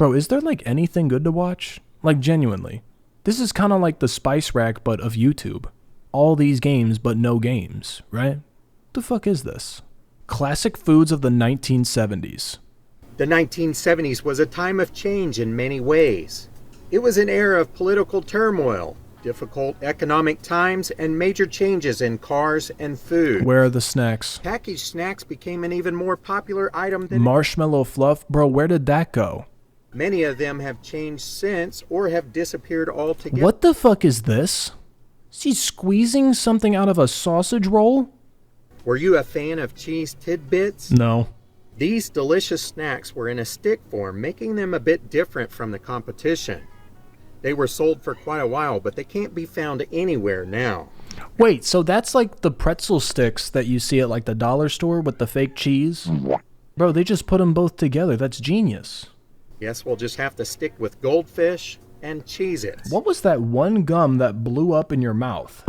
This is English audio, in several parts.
Bro, is there like anything good to watch? Like genuinely. This is kind of like the Spice Rack, but of YouTube. All these games, but no games, right? The fuck is this? Classic foods of the 1970s. The 1970s was a time of change in many ways. It was an era of political turmoil, difficult economic times, and major changes in cars and food. Where are the snacks? Packaged snacks became an even more popular item than... Marshmallow fluff? Bro, where did that go? Many of them have changed since or have disappeared altogether. What the fuck is this? Is he squeezing something out of a sausage roll? Were you a fan of cheese tidbits? No. These delicious snacks were in a stick form, making them a bit different from the competition. They were sold for quite a while, but they can't be found anywhere now. Wait, so that's like the pretzel sticks that you see at like the dollar store with the fake cheese? Bro, they just put them both together. That's genius. Guess we'll just have to stick with Goldfish and Cheez-Its. What was that one gum that blew up in your mouth?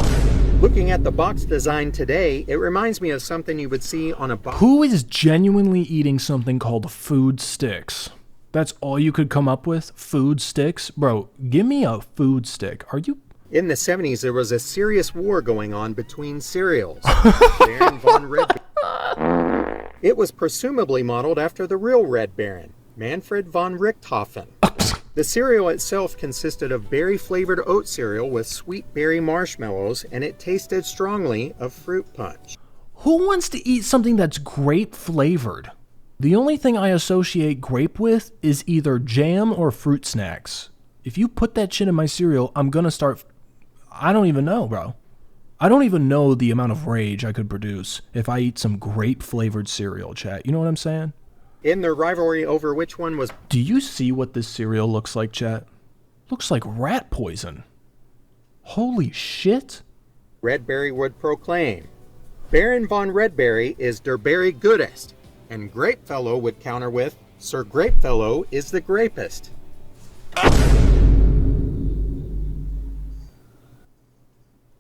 Looking at the box design today, it reminds me of something you would see on a box. Who is genuinely eating something called food sticks? That's all you could come up with? Food sticks? Bro, give me a food stick. Are you... In the 70s, there was a serious war going on between cereals. Baron von Red Baron. It was presumably modeled after the real Red Baron, Manfred von Richthofen. The cereal itself consisted of berry-flavored oat cereal with sweet berry marshmallows, and it tasted strongly of fruit punch. Who wants to eat something that's grape-flavored? The only thing I associate grape with is either jam or fruit snacks. If you put that shit in my cereal, I'm gonna start... I don't even know, bro. I don't even know the amount of rage I could produce if I eat some grape-flavored cereal, chat. You know what I'm saying? In their rivalry over which one was... Do you see what this cereal looks like, chat? Looks like rat poison. Holy shit. Redberry would proclaim, Baron von Redberry is der berry goodest, and Grapefellow would counter with, Sir Grapefellow is the grapest.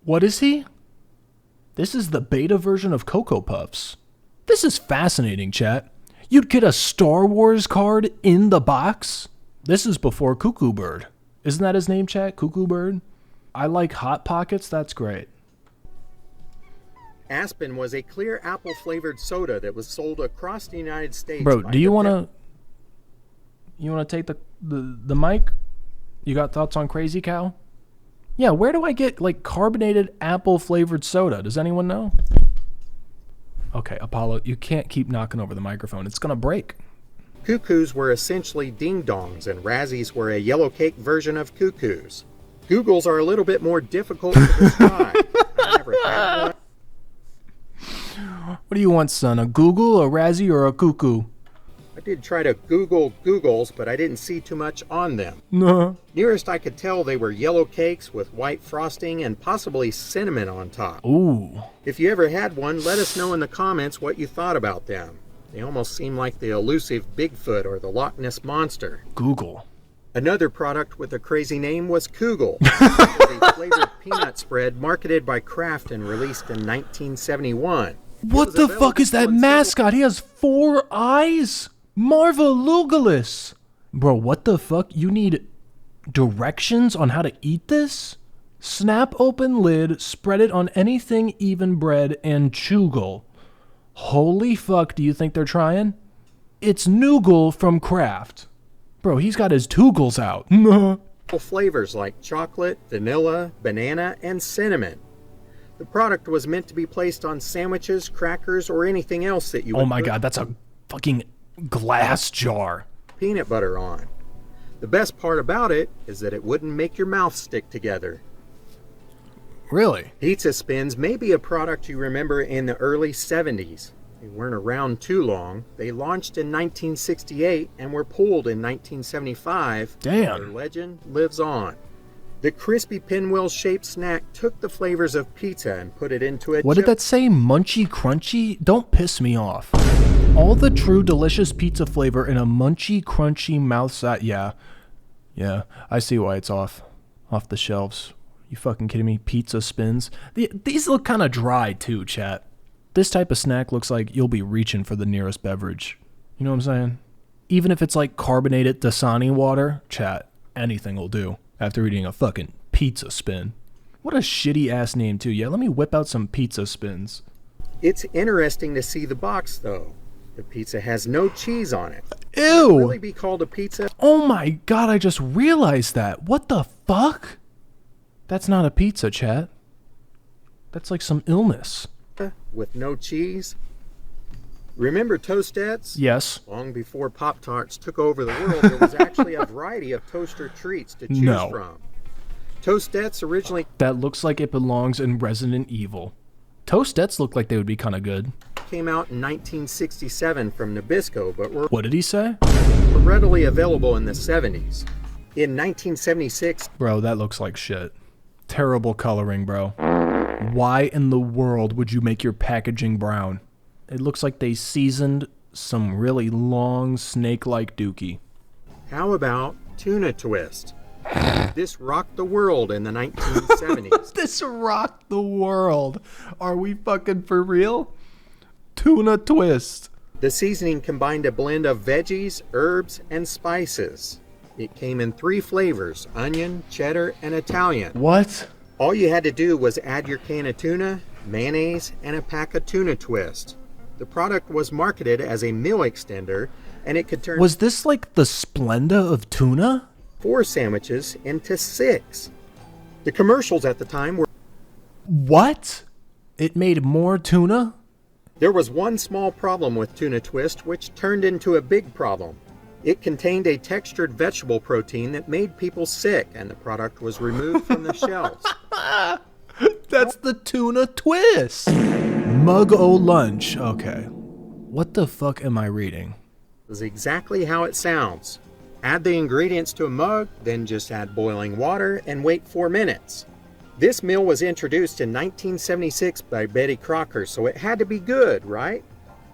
What is he? This is the beta version of Cocoa Puffs. This is fascinating, chat. You'd get a Star Wars card in the box? This is before Cuckoo Bird. Isn't that his name, chat? Cuckoo Bird? I like Hot Pockets. That's great. Aspen was a clear apple-flavored soda that was sold across the United States. Bro, do you want to... You want to take the mic? You got thoughts on Crazy Cow? Yeah, where do I get, like, carbonated apple-flavored soda? Does anyone know? Okay, Apollo, you can't keep knocking over the microphone. It's gonna break. Cuckoos were essentially ding-dongs, and Razzies were a yellow cake version of cuckoos. Googles are a little bit more difficult to describe. I never had one. What do you want, son? A Google, a Razzie, or a cuckoo? I did try to Google Googles, but I didn't see too much on them. No. Nearest I could tell, they were yellow cakes with white frosting and possibly cinnamon on top. Ooh. If you ever had one, let us know in the comments what you thought about them. They almost seem like the elusive Bigfoot or the Loch Ness Monster. Google. Another product with a crazy name was Kugel. It was a flavored peanut spread marketed by Kraft and released in 1971. What the fuck is that mascot? He has 4 eyes? Marva Lugalis. Bro, what the fuck? You need directions on how to eat this? Snap open lid, spread it on anything even bread, and chewgle. Holy fuck, do you think they're trying? It's Noogle from Kraft. Bro, he's got his Toogles out. Flavors like chocolate, vanilla, banana, and cinnamon. The product was meant to be placed on sandwiches, crackers, or anything else that you would Oh my god, that's a fucking glass jar. Peanut butter on. The best part about it is that it wouldn't make your mouth stick together. Really? Pizza Spins may be a product you remember in the early 70s. They weren't around too long. They launched in 1968 and were pulled in 1975. Damn. Their legend lives on. The crispy pinwheel-shaped snack took the flavors of pizza and put it into a What did that say? Munchy crunchy? Don't piss me off. All the true delicious pizza flavor in a munchy crunchy mouth side. Yeah, I see why it's off the shelves. You fucking kidding me? Pizza Spins. These look kind of dry too, chat. This type of snack looks like you'll be reaching for the nearest beverage. You know what I'm saying? Even if it's like carbonated Dasani water, chat, anything will do after eating a fucking pizza spin. What a shitty ass name too. Yeah, let me whip out some pizza spins. It's interesting to see the box though. The pizza has no cheese on it. Ew! Can it really be called a pizza? Oh my god, I just realized that. What the fuck? That's not a pizza, chat. That's like some illness. With no cheese? Remember Toastettes? Yes. Long before Pop-Tarts took over the world, there was actually a variety of toaster treats to choose from. Toastettes originally... That looks like it belongs in Resident Evil. Toastettes look like they would be kind of good. Came out in 1967 from Nabisco, but were What did he say? readily available in the 70s. In 1976... Bro, that looks like shit. Terrible coloring, bro. Why in the world would you make your packaging brown? It looks like they seasoned some really long snake-like dookie. How about Tuna Twist? This rocked the world in the 1970s. This rocked the world. Are we fucking for real? Tuna Twist. The seasoning combined a blend of veggies, herbs, and spices. It came in 3 flavors, onion, cheddar, and Italian. What? All you had to do was add your can of tuna, mayonnaise, and a pack of Tuna Twist. The product was marketed as a meal extender, and it could turn Was this like the Splenda of tuna? 4 sandwiches into 6. The commercials at the time were... What? It made more tuna? There was one small problem with Tuna Twist, which turned into a big problem. It contained a textured vegetable protein that made people sick, and the product was removed from the shelves. That's the Tuna Twist. Mug-O lunch. Okay. What the fuck am I reading? This is exactly how it sounds. Add the ingredients to a mug, then just add boiling water and wait 4 minutes. This meal was introduced in 1976 by Betty Crocker, so it had to be good, right?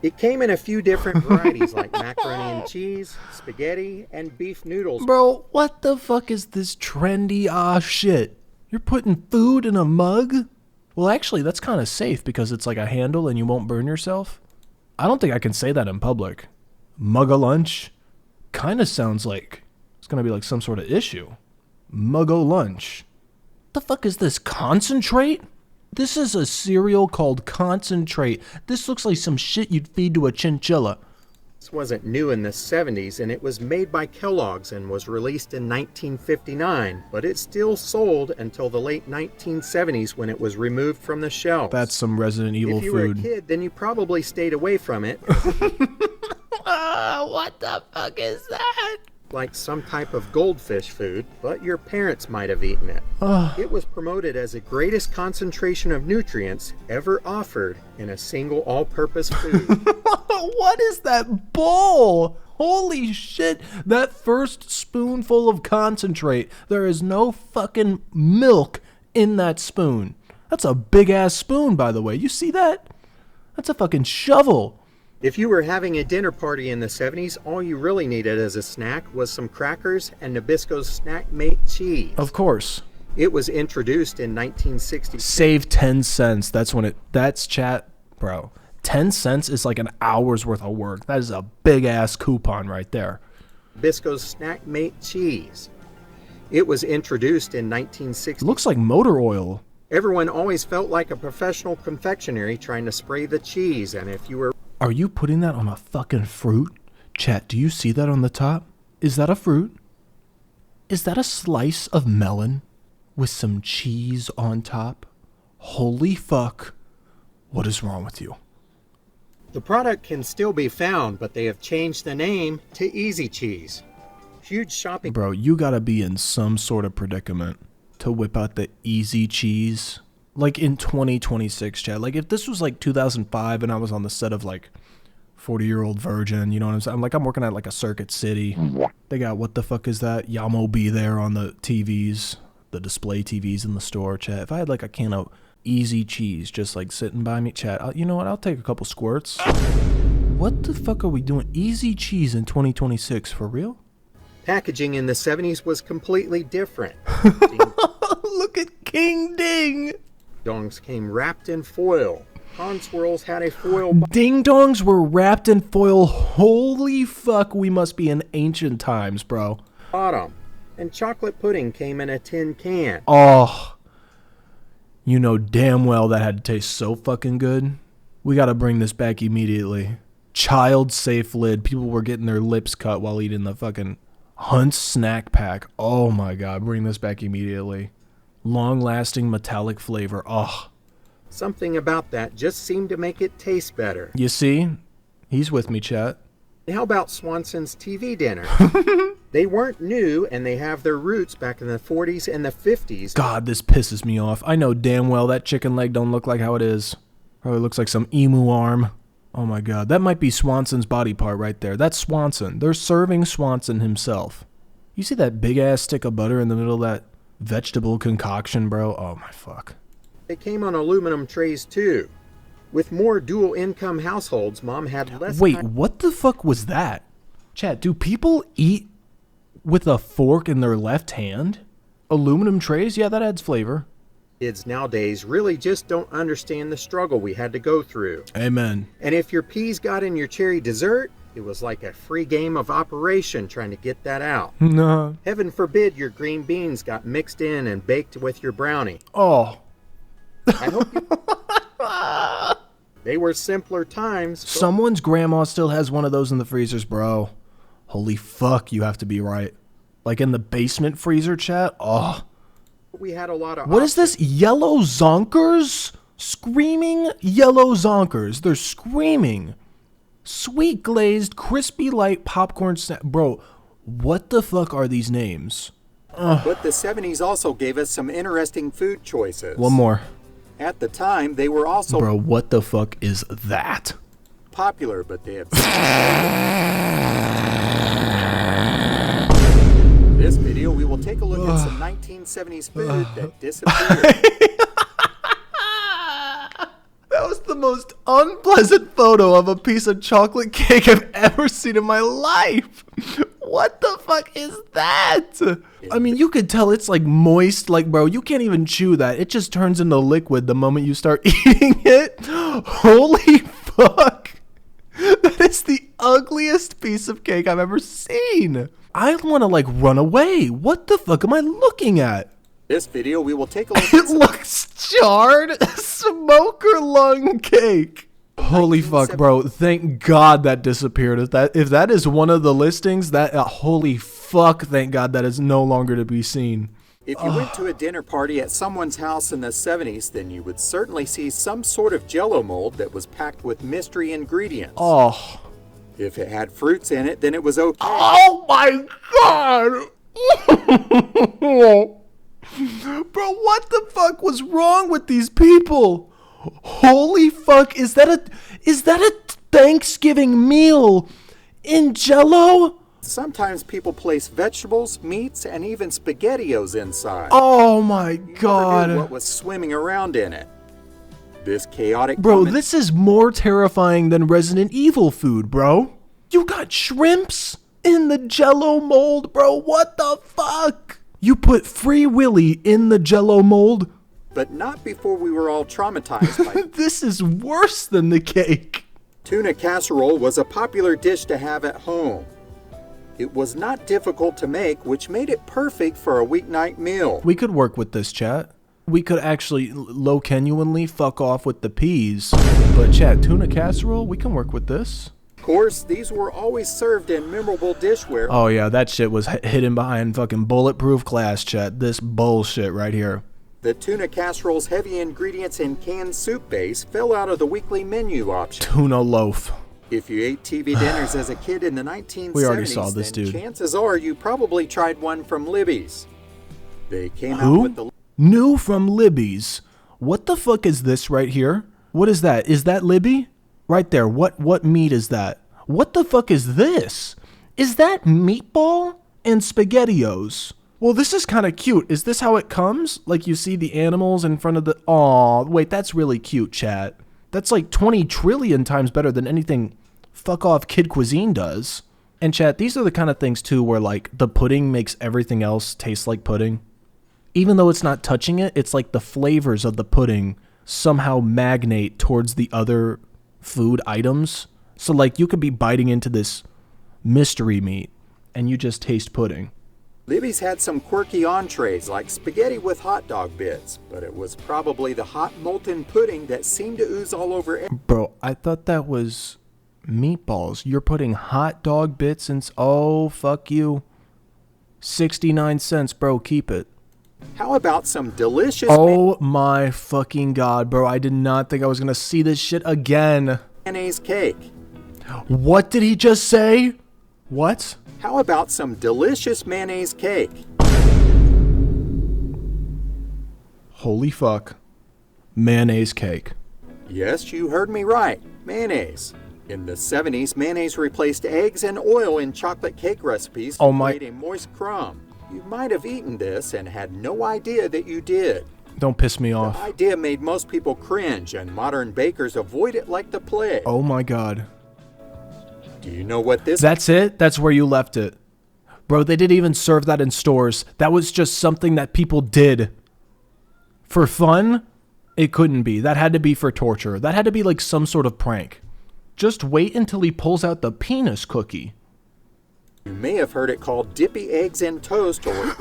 It came in a few different varieties like macaroni and cheese, spaghetti, and beef noodles. Bro, what the fuck is this trendy shit? You're putting food in a mug? Well, actually, that's kind of safe because it's like a handle and you won't burn yourself. I don't think I can say that in public. Mug-a-lunch? Kind of sounds like it's going to be like some sort of issue. Mug-O lunch. The fuck is this, concentrate? This is a cereal called Concentrate. This looks like some shit you'd feed to a chinchilla. This wasn't new in the 70s, and it was made by Kellogg's and was released in 1959, but it still sold until the late 1970s when it was removed from the shelves. That's some Resident Evil food. If you were a food. kid, then you probably stayed away from it. What the fuck is that? Like some type of goldfish food, but your parents might have eaten it. It was promoted as the greatest concentration of nutrients ever offered in a single all-purpose food. What is that bowl? Holy shit, that first spoonful of concentrate, there is no fucking milk in that spoon. That's a big ass spoon, by the way. You see that? That's a fucking shovel. If you were having a dinner party in the 70s, all you really needed as a snack was some crackers and Nabisco's Snack Mate cheese. Of course. It was introduced in 1960. Save 10 cents. That's chat, bro. 10 cents is like an hour's worth of work. That is a big ass coupon right there. Nabisco's Snack Mate cheese. It was introduced in 1960. Looks like motor oil. Everyone always felt like a professional confectionery trying to spray the cheese, and if you were... Are you putting that on a fucking fruit? Chat, do you see that on the top? Is that a fruit? Is that a slice of melon with some cheese on top? Holy fuck. What is wrong with you? The product can still be found, but they have changed the name to Easy Cheese. Huge shopping... Bro, you gotta be in some sort of predicament to whip out the Easy Cheese. Like in 2026, chat. Like if this was like 2005 and I was on the set of like 40-Year-Old Virgin, you know what I'm saying? I'm working at like a Circuit City. They got, what the fuck is that? Yamo B there on the TVs, the display TVs in the store, chat. If I had like a can of Easy Cheese just like sitting by me, chat, you know what? I'll take a couple squirts. What the fuck are we doing? Easy Cheese in 2026, for real? Packaging in the 70s was completely different. Look at King Ding. Dongs came wrapped in foil. Pond swirls had a foil Ding dongs were wrapped in foil. Holy fuck, we must be in ancient times, bro. bottom, and chocolate pudding came in a tin can. Oh, you know damn well that had to taste so fucking good. We gotta bring this back immediately. Child safe lid. People were getting their lips cut while eating the fucking Hunt's snack pack. Oh my god, bring this back immediately. Long lasting metallic flavor. Oh. Something about that just seemed to make it taste better. You see? He's with me, chat. How about Swanson's TV dinner? They weren't new, and they have their roots back in the 40s and the 50s. God, this pisses me off. I know damn well that chicken leg don't look like how it is. Probably looks like some emu arm. Oh my god, that might be Swanson's body part right there. That's Swanson. They're serving Swanson himself. You see that big ass stick of butter in the middle of that vegetable concoction, bro? Oh my fuck. They came on aluminum trays too. With more dual income households, Mom had less. Wait, what the fuck was that? Chat, do people eat with a fork in their left hand? Aluminum trays? Yeah, that adds flavor. Kids nowadays really just don't understand the struggle we had to go through. Amen. And if your peas got in your cherry dessert, it was like a free game of operation trying to get that out. Nah. Heaven forbid your green beans got mixed in and baked with your brownie. Oh. I hope you... They were simpler times. Someone's grandma still has one of those in the freezers, bro. Holy fuck, you have to be right. Like in the basement freezer, chat? Oh. We had a lot of What is this? Yellow zonkers? Screaming yellow zonkers. They're screaming. Sweet glazed, crispy light popcorn snack. Bro, what the fuck are these names? But the 70s also gave us some interesting food choices. One more. At the time, they were also Bro, what the fuck is that? popular, but they have... This video, we will take a look at some 1970s food that disappeared. That was the most unpleasant photo of a piece of chocolate cake I've ever seen in my life. What the fuck is that? I mean, you could tell it's like moist, like, bro, you can't even chew that. It just turns into liquid the moment you start eating it. Holy fuck. That is the ugliest piece of cake I've ever seen. I want to like run away. What the fuck am I looking at? This video, we will take a look at It looks charred. Smoker lung cake. Holy fuck, bro. Thank God that disappeared. If that is one of the listings, that holy fuck, thank God that is no longer to be seen. If you went to a dinner party at someone's house in the 70s, then you would certainly see some sort of jello mold that was packed with mystery ingredients. Oh. If it had fruits in it, then it was okay. Oh my God. Bro, what the fuck was wrong with these people? Holy fuck, is that a Thanksgiving meal in Jello? Sometimes people place vegetables, meats, and even SpaghettiOs inside. Oh my You never knew God. what was swimming around in it. This chaotic Bro, moment- this is more terrifying than Resident Evil food, bro. You got shrimps in the Jello mold, bro. What the fuck? You put Free Willy in the Jello mold? But not before we were all traumatized by This is worse than the cake. Tuna casserole was a popular dish to have at home. It was not difficult to make, which made it perfect for a weeknight meal. We could work with this, chat. We could actually low-genuinely fuck off with the peas. But chat, tuna casserole, we can work with this. Of course, these were always served in memorable dishware. Oh yeah, that shit was hidden behind fucking bulletproof glass, chat. This bullshit right here. The tuna casserole's heavy ingredients and canned soup base fell out of the weekly menu option. Tuna loaf. If you ate TV dinners as a kid in the 1970s, We already saw this, then dude. chances are you probably tried one from Libby's. They came out Who? with the New from Libby's. What the fuck is this right here? What is that? Is that Libby? Right there. What meat is that? What the fuck is this? Is that meatball and SpaghettiOs? Well, this is kind of cute. Is this how it comes? Like you see the animals in front of the... Aw, wait, that's really cute, chat. That's like 20 trillion times better than anything fuck off Kid Cuisine does. And chat, these are the kind of things too where like the pudding makes everything else taste like pudding. Even though it's not touching it, it's like the flavors of the pudding somehow magnate towards the other food items. So like you could be biting into this mystery meat and you just taste pudding. Libby's had some quirky entrees like spaghetti with hot dog bits, but it was probably the hot molten pudding that seemed to ooze all over. Bro, I thought that was meatballs. You're putting hot dog bits in. Oh, fuck you. 69 cents, bro. Keep it. How about some delicious Oh my fucking god, bro. I did not think I was gonna see this shit again. mayonnaise cake? What did he just say? What? How about some delicious mayonnaise cake? Holy fuck. Mayonnaise cake. Yes, you heard me right. Mayonnaise. In the 70s, mayonnaise replaced eggs and oil in chocolate cake recipes to create a moist crumb. You might have eaten this and had no idea that you did. Don't piss me off. The idea made most people cringe, and modern bakers avoid it like the plague. Oh my god. Do you know what this... That's it? That's where you left it. Bro, they didn't even serve that in stores. That was just something that people did. For fun? It couldn't be. That had to be for torture. That had to be like some sort of prank. Just wait until he pulls out the penis cookie. You may have heard it called dippy eggs in toast or...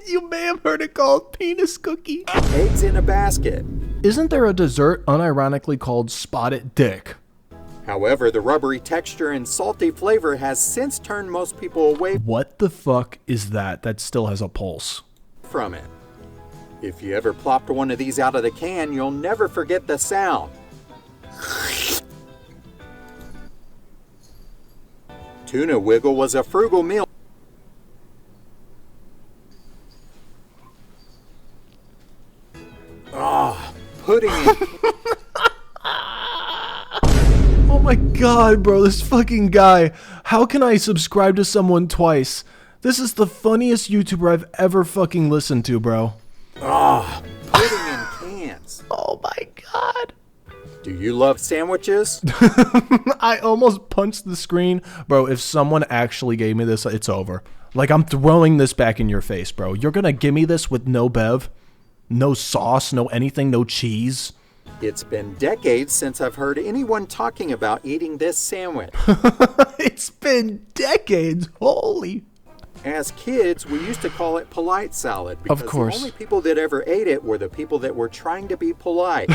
You may have heard it called penis cookie. eggs in a basket. Isn't there a dessert unironically called spotted dick? However, the rubbery texture and salty flavor has since turned most people away What the fuck is that that still has a pulse? from it. If you ever plopped one of these out of the can, you'll never forget the sound. Tuna Wiggle was a frugal meal. Pudding in Oh my god, bro, this fucking guy. How can I subscribe to someone twice? This is the funniest YouTuber I've ever fucking listened to, bro. pudding in cans. Oh my god. Do you love sandwiches? I almost punched the screen. Bro, if someone actually gave me this, it's over. Like, I'm throwing this back in your face, bro. You're gonna give me this with no bev? No sauce, no anything, no cheese? It's been decades since I've heard anyone talking about eating this sandwich. It's been decades. Holy. As kids, we used to call it polite salad because Of course. the only people that ever ate it were the people that were trying to be polite.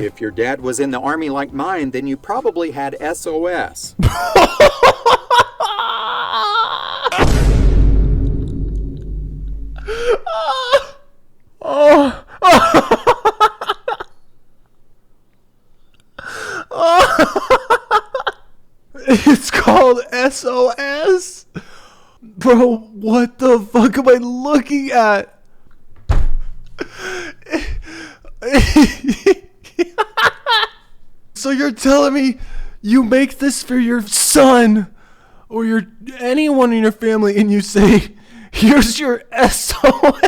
If your dad was in the army like mine, then you probably had SOS. It's called SOS? Bro, what the fuck am I looking at? So you're telling me you make this for your son or your anyone in your family and you say, here's your SOS?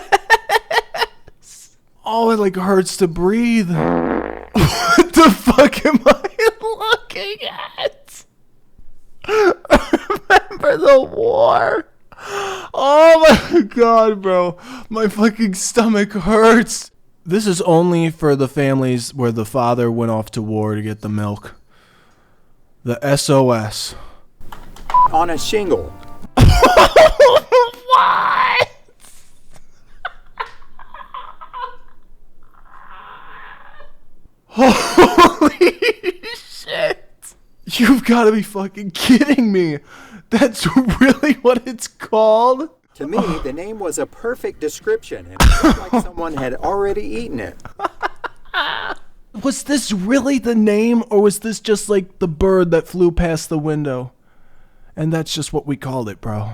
Oh, it like hurts to breathe. What the fuck am I looking at? Remember the war? Oh my god, bro. My fucking stomach hurts. This is only for the families where the father went off to war to get the milk. The SOS. On a shingle. What? Holy shit. You've got to be fucking kidding me. That's really what it's called? To me, the name was a perfect description, and it looked like someone had already eaten it. Was this really the name, or was this just like the bird that flew past the window? And that's just what we called it, bro.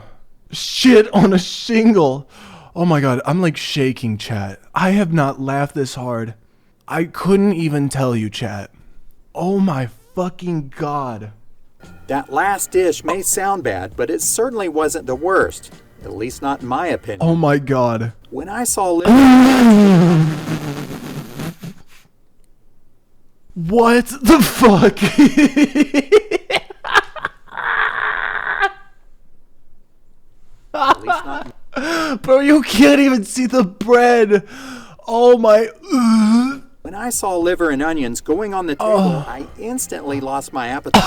Shit on a shingle. Oh my god, I'm like shaking, chat. I have not laughed this hard. I couldn't even tell you, chat. Oh my fucking god. That last dish may sound bad, but it certainly wasn't the worst. At least not in my opinion. Oh my god. When I saw What the fuck? at least not Bro, you can't even see the bread. Oh my. When I saw liver and onions going on the table, I instantly lost my appetite.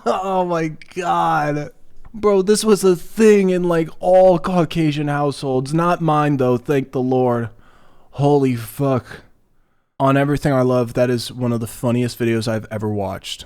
Oh my god. Bro, this was a thing in like all Caucasian households. Not mine though, thank the Lord. Holy fuck. On Everything I Love, that is one of the funniest videos I've ever watched.